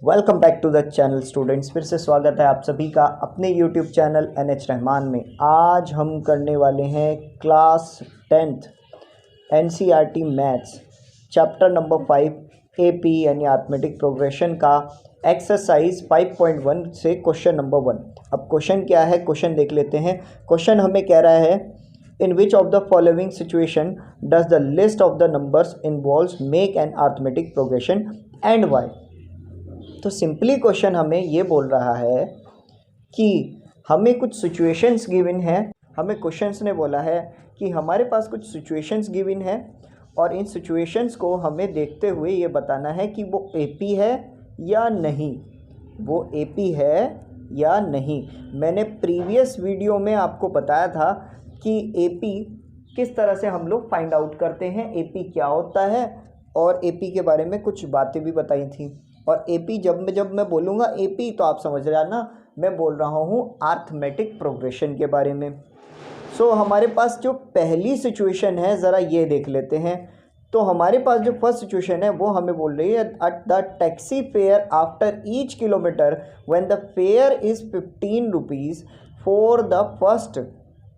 Welcome back to the channel students. फिर से स्वागत है आप सभी का अपने यूट्यूब चैनल NH रहमान में। आज हम करने वाले हैं class 10th NCERT maths chapter number 5 AP यानी अर्थमेटिक प्रोग्रेशन का एक्सरसाइज 5.1 से क्वेश्चन नंबर 1। अब क्वेश्चन क्या है, क्वेश्चन देख लेते हैं। क्वेश्चन हमें कह रहा है in which of the following situation does the list of the numbers involves make an arithmetic progression and why. तो सिंपली क्वेश्चन हमें ये बोल रहा है कि हमें कुछ सिचुएशंस गिवन है। हमें क्वेश्चंस ने बोला है कि हमारे पास कुछ सिचुएशंस गिवन है और इन सिचुएशंस को हमें देखते हुए ये बताना है कि वो AP है या नहीं, वो AP है या नहीं। मैंने प्रीवियस वीडियो में आपको बताया था कि AP किस तरह से हम लोग फाइंड आउट करते हैं, AP क्या होता है, और AP के बारे में कुछ बातें भी बताई थी। और AP जब मैं बोलूँगा AP तो आप समझ रहे हैं ना, मैं बोल रहा हूँ अर्थमेटिक प्रोग्रेशन के बारे में। सो हमारे पास जो पहली सिचुएशन है ज़रा ये देख लेते हैं। तो हमारे पास जो फर्स्ट सिचुएशन है वो हमें बोल रही है at the taxi fair after each kilometre when the fair is 15 rupees for the first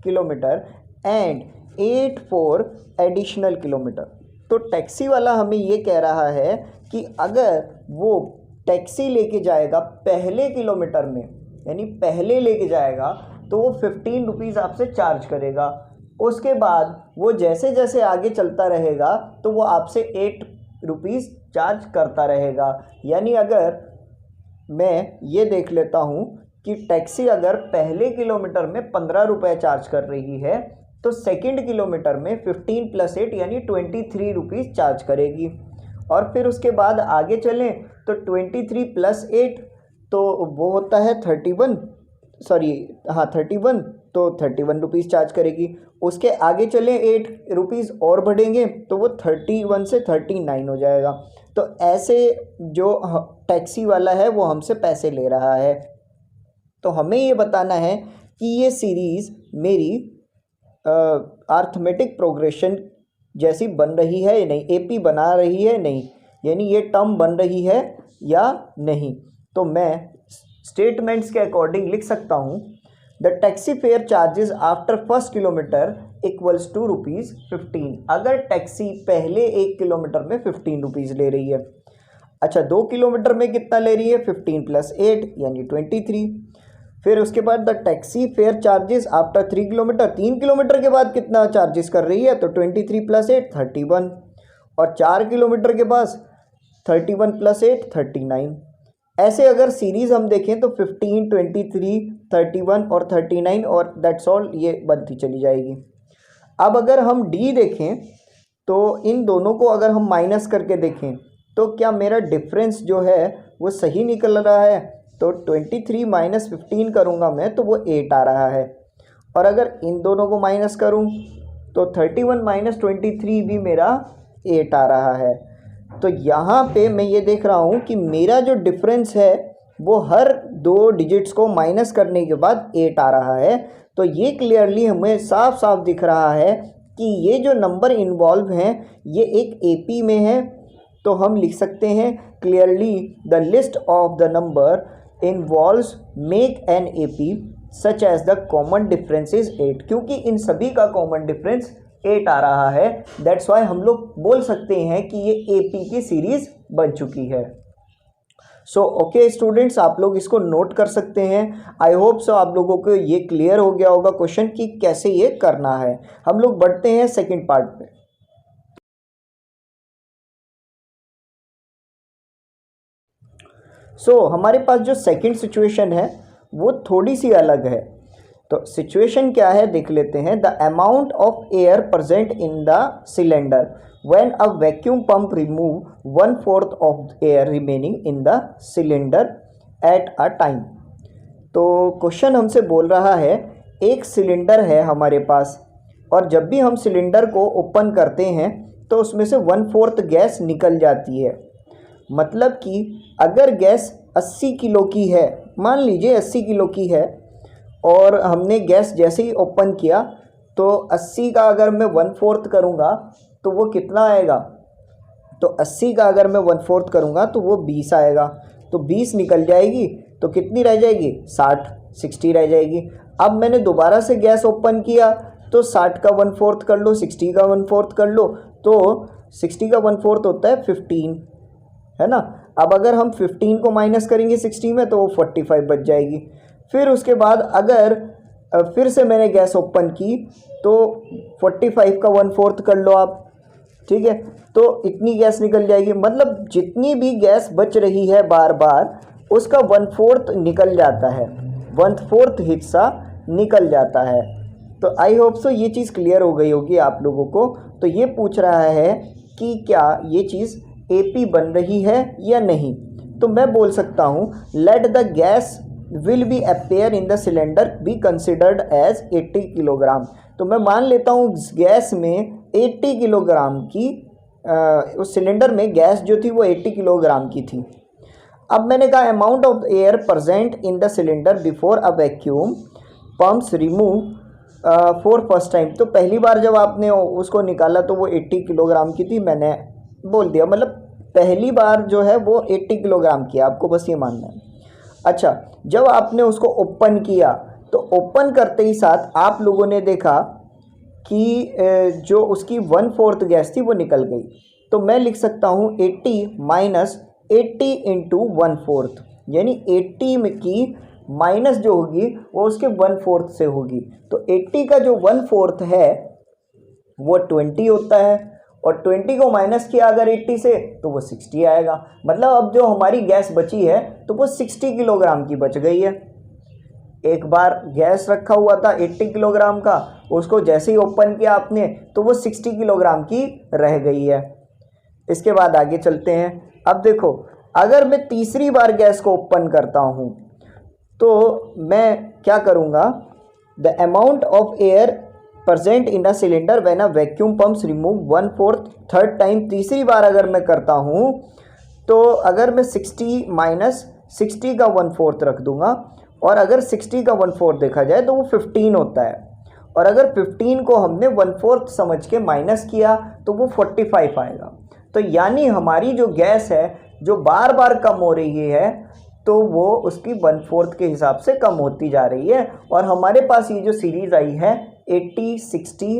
kilometre and 8 for additional kilometre. तो टैक्सी वाला हमें ये कह रहा है कि अगर वो टैक्सी लेके जाएगा पहले किलोमीटर में, यानी पहले लेके जाएगा, तो वो 15 रुपीज़ आपसे चार्ज करेगा। उसके बाद वो जैसे जैसे आगे चलता रहेगा तो वो आपसे 8 रुपीज़ चार्ज करता रहेगा। यानी अगर मैं ये देख लेता हूँ कि टैक्सी अगर पहले किलोमीटर में 15 रुपये चार्ज कर रही है तो सेकंड किलोमीटर में 15 + 8 यानी 23 रुपीज़ चार्ज करेगी। और फिर उसके बाद आगे चलें तो 23 + 8 तो वो होता है 31, तो 31 रुपीज़ चार्ज करेगी। उसके आगे चलें 8 रुपीज़ और बढ़ेंगे तो वो 31 से 39 हो जाएगा। तो ऐसे जो टैक्सी वाला है वो हमसे पैसे ले रहा है। तो हमें ये बताना है कि ये सीरीज़ मेरी अर्थमेटिक प्रोग्रेशन जैसी बन रही है या नहीं, AP बना रही है नहीं, यानी ये टर्म बन रही है या नहीं। तो मैं स्टेटमेंट्स के अकॉर्डिंग लिख सकता हूँ the taxi fare charges after first kilometre equals to ₹15। अगर टैक्सी पहले 1 किलोमीटर में 15 रुपीज़ ले रही है, अच्छा 2 किलोमीटर में कितना ले रही है, 15 + 8 यानी 23। फिर उसके बाद the taxi fare charges after 3 kilometre, 3 kilometre के बाद कितना चार्जेस कर रही है, तो 23 + 8 31, और 4 किलोमीटर के पास 31 + 8 39। ऐसे अगर सीरीज़ हम देखें तो 15, 23, 31 और 39 और दैट्स ऑल, ये बनती चली जाएगी। अब अगर हम D देखें तो इन दोनों को अगर हम माइनस करके देखें तो क्या मेरा डिफरेंस जो है वो सही निकल रहा है, तो 23 - 15 करूँगा मैं तो वो 8 आ रहा है। और अगर इन दोनों को माइनस करूँ तो 31 - 23 भी मेरा 8 आ रहा है। तो यहाँ पे मैं ये देख रहा हूँ कि मेरा जो डिफरेंस है वो हर 2 डिजिट्स को माइनस करने के बाद 8 आ रहा है। तो ये क्लियरली हमें साफ साफ दिख रहा है कि ये जो नंबर इन्वॉल्व हैं ये एक AP में है। तो हम लिख सकते हैं clearly the list of the number involves make an AP such as the common difference is 8, क्योंकि इन सभी का कॉमन डिफरेंस 8 आ रहा है। दैट्स वाई हम लोग बोल सकते हैं कि ये AP की सीरीज़ बन चुकी है। सो ओके स्टूडेंट्स, आप लोग इसको नोट कर सकते हैं। आई होप सो आप लोगों को ये क्लियर हो गया होगा क्वेश्चन कि कैसे ये करना है। हम लोग बढ़ते हैं सेकेंड पार्ट पे। हमारे पास जो सेकंड सिचुएशन है वो थोड़ी सी अलग है। तो सिचुएशन क्या है देख लेते हैं। The amount of air present in the cylinder when a vacuum pump remove 1/4 of air remaining in the cylinder at a time. तो क्वेश्चन हमसे बोल रहा है एक सिलेंडर है हमारे पास, और जब भी हम सिलेंडर को ओपन करते हैं तो उसमें से 1/4 गैस निकल जाती है। मतलब कि अगर गैस 80 किलो की है, मान लीजिए 80 किलो की है, और हमने गैस जैसे ही ओपन किया तो 80 का अगर मैं 1/4 करूँगा तो वो कितना आएगा, तो 80 का अगर मैं 1/4 करूँगा तो वो 20 आएगा। तो 20 निकल जाएगी, तो कितनी रह जाएगी 60 रह जाएगी। अब मैंने दोबारा से गैस ओपन किया तो 60 का 1/4 कर लो, 60 का 1/4 कर लो, तो 60 का 1/4 होता है 15, है ना। अब अगर हम 15 को माइनस करेंगे 60 में तो वो 45 बच जाएगी। फिर उसके बाद अगर फिर से मैंने गैस ओपन की तो 45 का 1/4 कर लो आप, ठीक है, तो इतनी गैस निकल जाएगी। मतलब जितनी भी गैस बच रही है बार बार उसका 1/4 निकल जाता है, 1/4 हिस्सा निकल जाता है। तो आई होप सो ये चीज़ क्लियर हो गई होगी आप लोगों को। तो ये पूछ रहा है कि क्या ये चीज़ AP बन रही है या नहीं। तो मैं बोल सकता हूँ let the gas will be appear in the cylinder be considered as 80 kilogram. तो मैं मान लेता हूँ गैस में 80 किलोग्राम की उस सिलेंडर में गैस जो थी वो 80 किलोग्राम की थी। अब मैंने कहा amount of air present in the cylinder before a vacuum pumps remove for first time. तो पहली बार जब आपने उसको निकाला तो वो 80 किलोग्राम की थी, मैंने बोल दिया, मतलब पहली बार जो है वो 80 किलोग्राम की, आपको बस ये मानना है। अच्छा, जब आपने उसको ओपन किया तो ओपन करते ही साथ आप लोगों ने देखा कि जो उसकी 1/4 गैस थी वो निकल गई। तो मैं लिख सकता हूँ 80 माइनस 80 इंटू 1/4, यानी 80 में की माइनस जो होगी वो उसके 1/4 से होगी। तो 80 का जो 1/4 है वो 20 होता है, और 20 को माइनस किया अगर 80 से तो वो 60 आएगा। मतलब अब जो हमारी गैस बची है तो वो 60 किलोग्राम की बच गई है। एक बार गैस रखा हुआ था 80 किलोग्राम का, उसको जैसे ही ओपन किया आपने तो वो 60 किलोग्राम की रह गई है। इसके बाद आगे चलते हैं। अब देखो, अगर मैं तीसरी बार गैस को ओपन करता हूँ तो मैं क्या करूँगा, the amount of air present in the cylinder when a vacuum pumps remove 1/4 third time, तीसरी बार अगर मैं करता हूँ तो अगर मैं 60 माइनस 60 का 1/4 रख दूंगा, और अगर 60 का 1/4 देखा जाए तो वो 15 होता है, और अगर 15 को हमने 1/4 समझ के माइनस किया तो वो 45 आएगा। तो यानी हमारी जो गैस है जो बार बार कम हो रही है तो वो उसकी 1/4 के हिसाब से कम होती जा रही है। और हमारे पास ये जो सीरीज़ आई है 80 60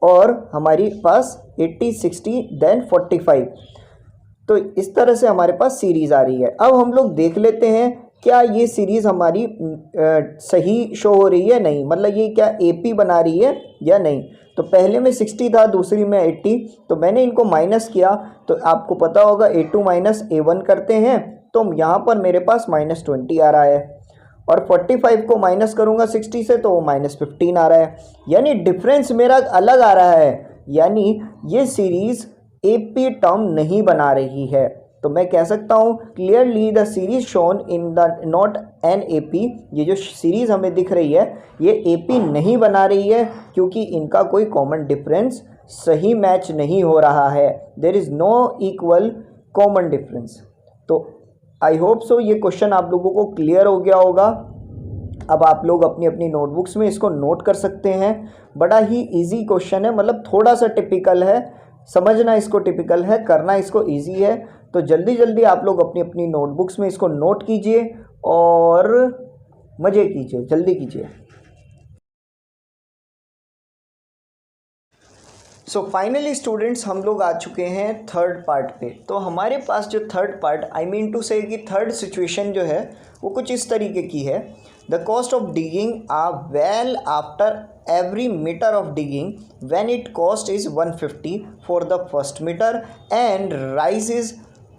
और हमारी पास 80 60 देन 45, तो इस तरह से हमारे पास सीरीज़ आ रही है। अब हम लोग देख लेते हैं क्या ये सीरीज़ हमारी सही शो हो रही है नहीं, मतलब ये क्या AP बना रही है या नहीं। तो पहले में 60 था, दूसरी में 80, तो मैंने इनको माइनस किया तो आपको पता होगा A2 माइनस A1 करते हैं, तो यहाँ पर मेरे पास -20 आ रहा है, और 45 को माइनस करूँगा 60 से तो वो -15 आ रहा है, यानी डिफरेंस मेरा अलग आ रहा है, यानी ये सीरीज़ AP टर्म नहीं बना रही है। तो मैं कह सकता हूँ clearly the series shown in the not an AP, ये जो सीरीज़ हमें दिख रही है ये AP नहीं बना रही है, क्योंकि इनका कोई कॉमन डिफरेंस सही मैच नहीं हो रहा है, there is no equal common difference. तो आई होप सो ये क्वेश्चन आप लोगों को क्लियर हो गया होगा। अब आप लोग अपनी अपनी नोटबुक्स में इसको नोट कर सकते हैं। बड़ा ही इजी क्वेश्चन है, मतलब थोड़ा सा टिपिकल है, समझना इसको टिपिकल है, करना इसको इजी है। तो जल्दी जल्दी आप लोग अपनी अपनी नोटबुक्स में इसको नोट कीजिए और मज़े कीजिए, जल्दी कीजिए। सो फाइनली स्टूडेंट्स हम लोग आ चुके हैं थर्ड पार्ट पे। तो हमारे पास जो third part, I mean two से कि थर्ड सिचुएशन जो है वो कुछ इस तरीके की है। The cost of digging a well after every meter of digging when it cost is 150 for the first meter and rises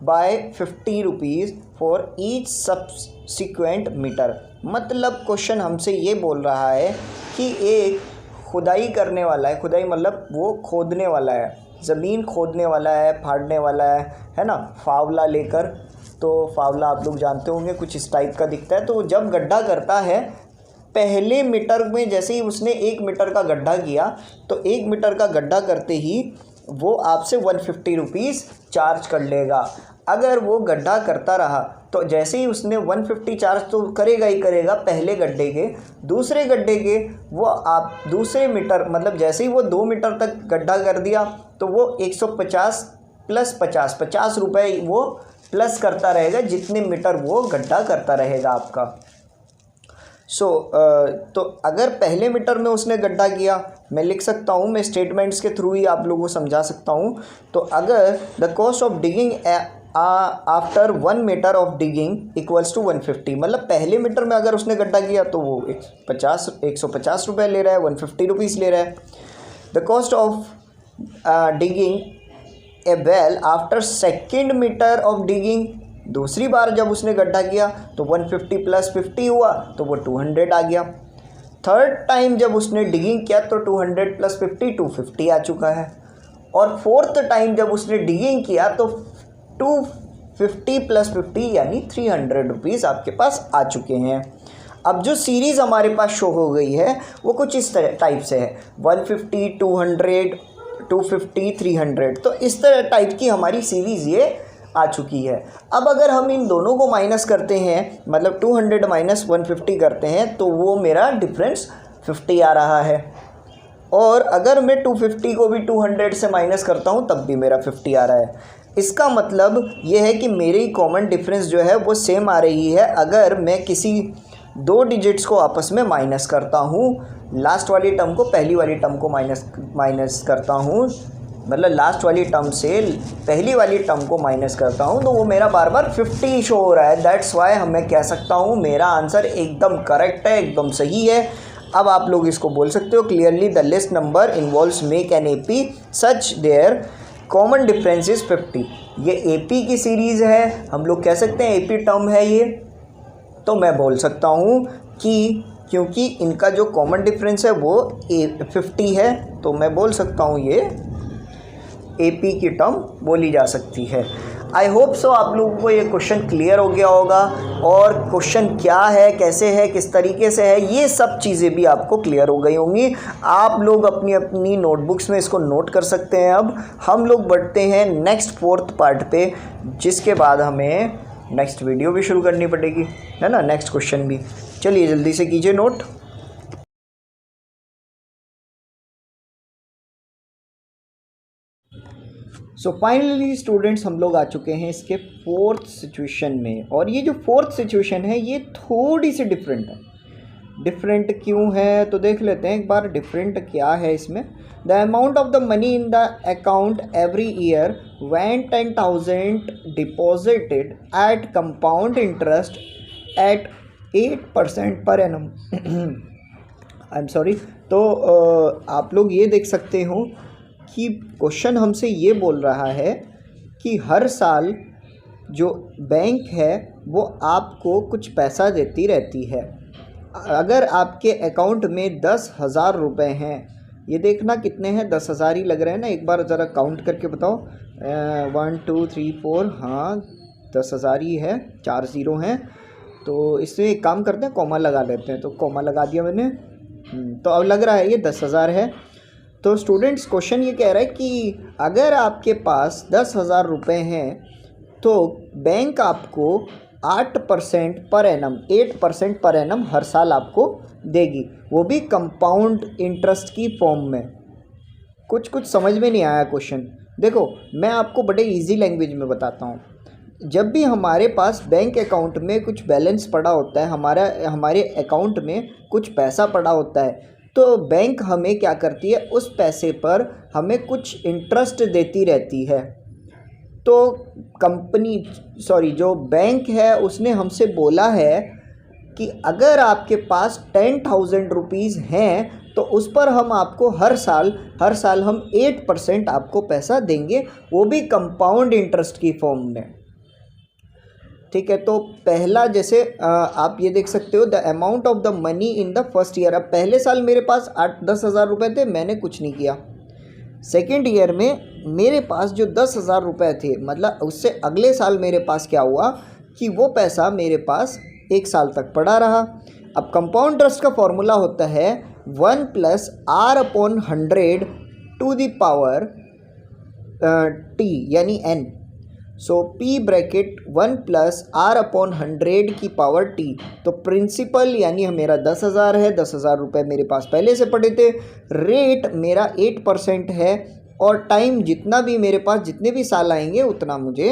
by 50 rupees for each subsequent meter। मतलब क्वेश्चन हमसे ये बोल रहा है कि एक खुदाई करने वाला है, खुदाई मतलब वो खोदने वाला है, ज़मीन खोदने वाला है, फाड़ने वाला है ना, फावला लेकर। तो फावला आप लोग जानते होंगे, कुछ इस टाइप का दिखता है। तो जब गड्ढा करता है, पहले मीटर में जैसे ही उसने 1 मीटर का गड्ढा किया तो 1 मीटर का गड्ढा करते ही वो आपसे 150 रुपीज़ चार्ज कर लेगा। अगर वो गड्ढा करता रहा तो जैसे ही उसने 150 चार्ज तो करेगा ही करेगा पहले गड्ढे के, दूसरे गड्ढे के वो आप दूसरे मीटर, मतलब जैसे ही वो 2 मीटर तक गड्ढा कर दिया तो वो 150 प्लस 50 रुपये वो प्लस करता रहेगा जितने मीटर वो गड्ढा करता रहेगा आपका। तो अगर पहले मीटर में उसने गड्ढा किया, मैं लिख सकता हूँ, मैं स्टेटमेंट्स के थ्रू ही आप लोगों को समझा सकता हूँ। तो अगर the cost of digging after 1 metre of digging equals to 150, मतलब पहले मीटर में अगर उसने गड्ढा किया तो वो 150 रुपये ले रहा है, 150 रुपीज़ ले रहा है। The cost of digging a well after second metre of digging, दूसरी बार जब उसने गड्ढा किया तो 150 प्लस 50 हुआ तो वो 200 आ गया। थर्ड टाइम जब उसने डिगिंग किया तो 200 प्लस 50 250 आ चुका है। और फोर्थ टाइम जब उसने डिगिंग किया तो 250 प्लस 50 यानी 300 रुपीज़ आपके पास आ चुके हैं। अब जो सीरीज़ हमारे पास शो हो गई है वो कुछ इस तरह टाइप से है, 150 200 250 300, तो इस तरह टाइप की हमारी सीरीज़ ये आ चुकी है। अब अगर हम इन दोनों को माइनस करते हैं, मतलब 200 माइनस 150 करते हैं, तो वो मेरा डिफरेंस 50 आ रहा है। और अगर मैं 250 को भी 200 से माइनस करता हूँ तब भी मेरा 50 आ रहा है। इसका मतलब ये है कि मेरी कॉमन डिफरेंस जो है वो सेम आ रही है अगर मैं किसी दो डिजिट्स को आपस में माइनस करता हूँ, लास्ट वाली टर्म को पहली वाली टर्म को माइनस करता हूँ, मतलब लास्ट वाली टर्म से पहली वाली टर्म को माइनस करता हूँ, तो वो मेरा बार बार 50 शो हो रहा है। दैट्स वाई मैं कह सकता हूँ मेरा आंसर एकदम करेक्ट है, एकदम सही है। अब आप लोग इसको बोल सकते हो, clearly the list number involves make an AP such their common difference is 50। ये एपी की सीरीज़ है, हम लोग कह सकते हैं एपी टर्म है ये। तो मैं बोल सकता हूँ कि क्योंकि इनका जो कॉमन डिफरेंस है वो 50 है, तो मैं बोल सकता हूँ ये एपी की टर्म बोली जा सकती है। आई होप सो आप लोगों को ये क्वेश्चन क्लियर हो गया होगा, और क्वेश्चन क्या है, कैसे है, किस तरीके से है, ये सब चीज़ें भी आपको क्लियर हो गई होंगी। आप लोग अपनी अपनी नोटबुक्स में इसको नोट कर सकते हैं। अब हम लोग बढ़ते हैं नेक्स्ट 4th पार्ट पे, जिसके बाद हमें नेक्स्ट वीडियो भी शुरू करनी पड़ेगी, है ना, नेक्स्ट क्वेश्चन भी। चलिए जल्दी से कीजिए नोट। सो फाइनली स्टूडेंट्स हम लोग आ चुके हैं इसके 4th सिचुएशन में, और ये जो 4th सिचुएशन है ये थोड़ी सी डिफरेंट है। डिफरेंट क्यों है तो देख लेते हैं एक बार डिफरेंट क्या है इसमें। The amount of the money in the account every year when 10,000 deposited at compound interest at 8% per annum. I am sorry. तो आप लोग ये देख सकते हो कि क्वेश्चन हमसे ये बोल रहा है कि हर साल जो बैंक है वो आपको कुछ पैसा देती रहती है। अगर आपके अकाउंट में 10,000 रुपये हैं, ये देखना कितने हैं, 10,000 ही लग रहे हैं ना, एक बार ज़रा काउंट करके बताओ। 1 2 3 4, हाँ 10,000 ही है, 4 ज़ीरो हैं। तो इससे एक काम करते हैं, कॉमा लगा लेते हैं। तो कॉमा लगा दिया मैंने। तो अब लग रहा है ये 10,000 है। तो स्टूडेंट्स क्वेश्चन ये कह रहा है कि अगर आपके पास 10,000 रुपये हैं तो बैंक आपको 8% पर एनम 8% पर एनम हर साल आपको देगी, वो भी कंपाउंड इंटरेस्ट की फॉर्म में। कुछ समझ में नहीं आया क्वेश्चन। देखो मैं आपको बड़े इजी लैंग्वेज में बताता हूँ। जब भी हमारे पास बैंक अकाउंट में कुछ बैलेंस पड़ा होता है, हमारे अकाउंट में कुछ पैसा पड़ा होता है, तो बैंक हमें क्या करती है, उस पैसे पर हमें कुछ इंटरेस्ट देती रहती है। तो जो बैंक है उसने हमसे बोला है कि अगर आपके पास 10,000 रुपीज़ हैं तो उस पर हम आपको हर साल हम 8% आपको पैसा देंगे, वो भी कंपाउंड इंटरेस्ट की फॉर्म में। ठीक है, तो पहला जैसे आप ये देख सकते हो, the amount of the money in the first year. अब पहले साल मेरे पास 10,000 रुपये थे, मैंने कुछ नहीं किया। सेकेंड ईयर में मेरे पास जो 10,000 रुपये थे, मतलब उससे अगले साल मेरे पास क्या हुआ कि वो पैसा मेरे पास 1 साल तक पड़ा रहा। अब कंपाउंड इंटरेस्ट का फॉर्मूला होता है 1 + R/100 to the power t यानी n। So P bracket 1 + R/100 की पावर t। तो प्रिंसिपल यानी मेरा 10,000 है, 10,000 रुपये मेरे पास पहले से पड़े थे। रेट मेरा 8% है, और टाइम जितना भी मेरे पास जितने भी साल आएंगे उतना मुझे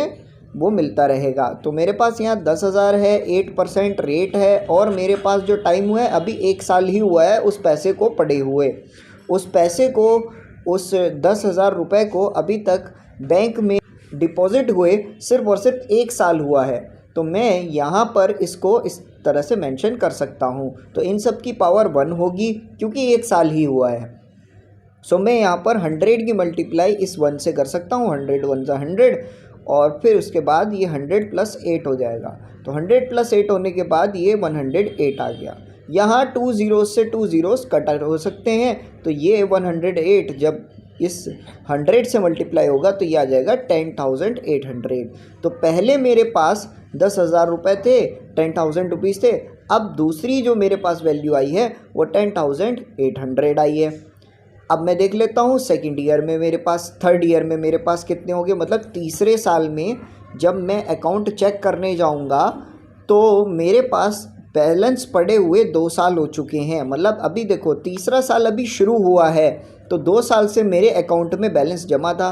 वो मिलता रहेगा। तो मेरे पास यहाँ 10,000 है, 8% रेट है, और मेरे पास जो टाइम हुआ है अभी 1 साल ही हुआ है उस पैसे को पड़े हुए। उस पैसे को, उस 10,000 रुपये को अभी तक बैंक में डिपॉज़िट हुए सिर्फ़ और सिर्फ 1 साल हुआ है। तो मैं यहाँ पर इसको इस तरह से मेंशन कर सकता हूँ। तो इन सब की पावर 1 होगी क्योंकि 1 साल ही हुआ है। सो मैं यहाँ पर 100 की मल्टीप्लाई इस 1 से कर सकता हूँ, 100 1 ज़ा 100, और फिर उसके बाद ये 100 + 8 हो जाएगा। तो 100 + 8 होने के बाद ये 108 आ गया। यहाँ 2 ज़ीरोज़ से 2 ज़ीरोज़ कट हो सकते हैं, तो ये 108 जब इस 100 से मल्टीप्लाई होगा तो ये आ जाएगा 10,800। तो पहले मेरे पास 10,000 रुपये थे, 10,000 रुपीज़ थे। अब दूसरी जो मेरे पास वैल्यू आई है वो 10,800 आई है। अब मैं देख लेता हूँ सेकंड ईयर में मेरे पास, थर्ड ईयर में मेरे पास कितने होंगे, मतलब तीसरे साल में जब मैं अकाउंट चेक करने जाऊँगा तो मेरे पास बैलेंस पड़े हुए 2 साल हो चुके हैं। मतलब अभी देखो तीसरा साल अभी शुरू हुआ है, तो 2 साल से मेरे अकाउंट में बैलेंस जमा था,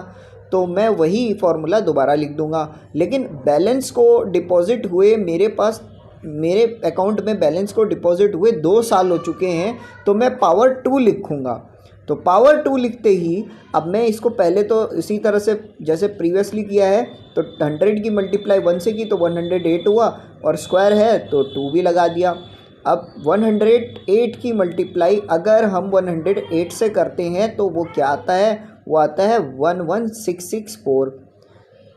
तो मैं वही फार्मूला दोबारा लिख दूंगा। लेकिन बैलेंस को डिपॉज़िट हुए मेरे पास, मेरे अकाउंट में बैलेंस को डिपॉज़िट हुए 2 साल हो चुके हैं, तो मैं पावर 2 लिखूँगा। तो पावर 2 लिखते ही अब मैं इसको पहले तो इसी तरह से जैसे प्रीवियसली किया है, तो 100 की मल्टीप्लाई 1 से की तो 108 हुआ, और स्क्वायर है तो 2 भी लगा दिया। अब 108 की मल्टीप्लाई अगर हम 108 से करते हैं तो वो क्या आता है, वो आता है 11664,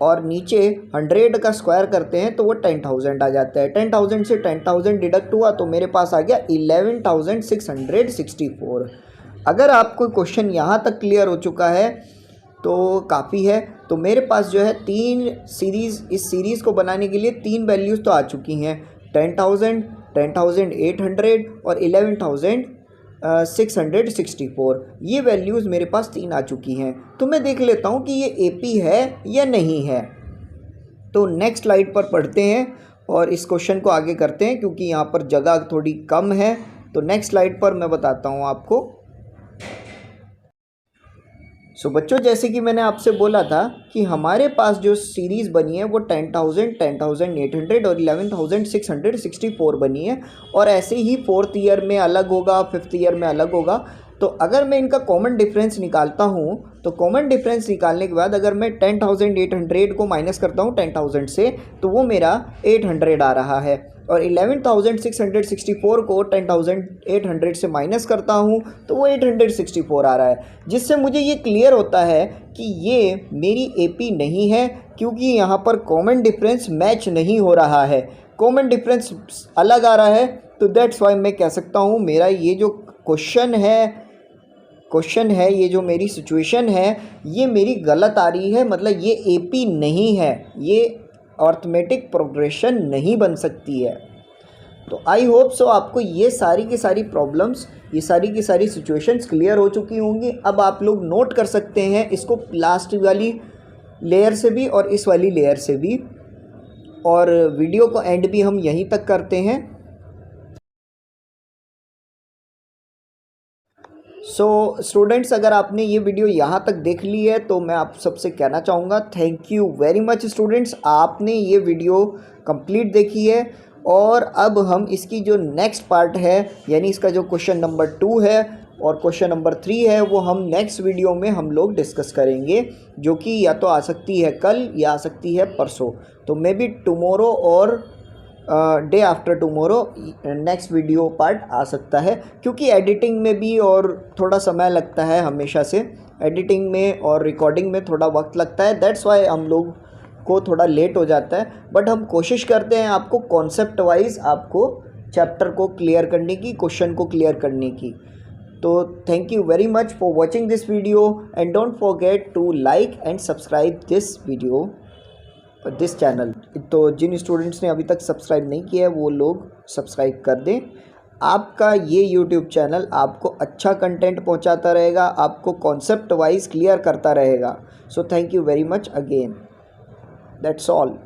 और नीचे 100 का स्क्वायर करते हैं तो वो 10,000 आ जाता है। 10,000 से 10,000 डिडक्ट हुआ तो मेरे पास आ गया 11,664। अगर आपको क्वेश्चन यहाँ तक क्लियर हो चुका है तो काफ़ी है। तो मेरे पास जो है 3 सीरीज़, इस सीरीज़ को बनाने के लिए 3 वैल्यूज़ तो आ चुकी हैं, 10,000, 10,800 और 11,664। ये वैल्यूज़ मेरे पास 3 आ चुकी हैं। तो मैं देख लेता हूँ कि ये एपी है या नहीं है। तो नेक्स्ट स्लाइड पर पढ़ते हैं और इस क्वेश्चन को आगे करते हैं क्योंकि यहाँ पर जगह थोड़ी कम है। तो नेक्स्ट स्लाइड पर मैं बताता हूँ आपको। सो बच्चों, जैसे कि मैंने आपसे बोला था कि हमारे पास जो सीरीज़ बनी है वो 10,000, 10,800 और 11,664 बनी है, और ऐसे ही 4th ईयर में अलग होगा, 5th ईयर में अलग होगा। तो अगर मैं इनका कॉमन डिफरेंस निकालता हूँ तो कॉमन डिफरेंस निकालने के बाद अगर मैं 10,800 को माइनस करता हूँ 10,000 से तो वो मेरा 800 आ रहा है, और 11,664 को 10,800 से माइनस करता हूँ तो वो 864 आ रहा है, जिससे मुझे ये क्लियर होता है कि ये मेरी एपी नहीं है क्योंकि यहाँ पर कॉमन डिफरेंस मैच नहीं हो रहा है, कॉमन डिफरेंस अलग आ रहा है। तो दैट्स वाई मैं कह सकता हूँ मेरा ये जो क्वेश्चन है, ये जो मेरी सिचुएशन है, ये मेरी गलत आ रही है, मतलब ये एपी नहीं है, ये अर्थमेटिक प्रोग्रेशन नहीं बन सकती है। तो आई होप सो आपको ये सारी की सारी प्रॉब्लम्स, ये सारी की सारी सिचुएशंस क्लियर हो चुकी होंगी। अब आप लोग नोट कर सकते हैं इसको लास्ट वाली लेयर से भी और इस वाली लेयर से भी, और वीडियो को एंड भी हम यहीं तक करते हैं। सो स्टूडेंट्स, अगर आपने ये वीडियो यहाँ तक देख ली है तो मैं आप सबसे कहना चाहूँगा thank you very much students, आपने ये वीडियो कंप्लीट देखी है। और अब हम इसकी जो नेक्स्ट पार्ट है, यानी इसका जो क्वेश्चन नंबर 2 है और क्वेश्चन नंबर 3 है, वो हम नेक्स्ट वीडियो में हम लोग डिस्कस करेंगे, जो कि या तो आ सकती है कल या आ सकती है परसों। तो मे बी टुमारो और day after tomorrow next video part आ सकता है, क्योंकि एडिटिंग में भी और थोड़ा समय लगता है, हमेशा से एडिटिंग में और रिकॉर्डिंग में थोड़ा वक्त लगता है। दैट्स वाई हम लोग को थोड़ा लेट हो जाता है, बट हम कोशिश करते हैं आपको कॉन्सेप्ट वाइज आपको चैप्टर को क्लियर करने की, क्वेश्चन को क्लियर करने की। तो thank you very much for watching this video and don't forget to like and subscribe this video, this channel. तो जिन स्टूडेंट्स ने अभी तक सब्सक्राइब नहीं किया है वो लोग सब्सक्राइब कर दें। आपका ये यूट्यूब चैनल आपको अच्छा कंटेंट पहुंचाता रहेगा, आपको कॉन्सेप्ट वाइज क्लियर करता रहेगा। So thank you very much again, that's all.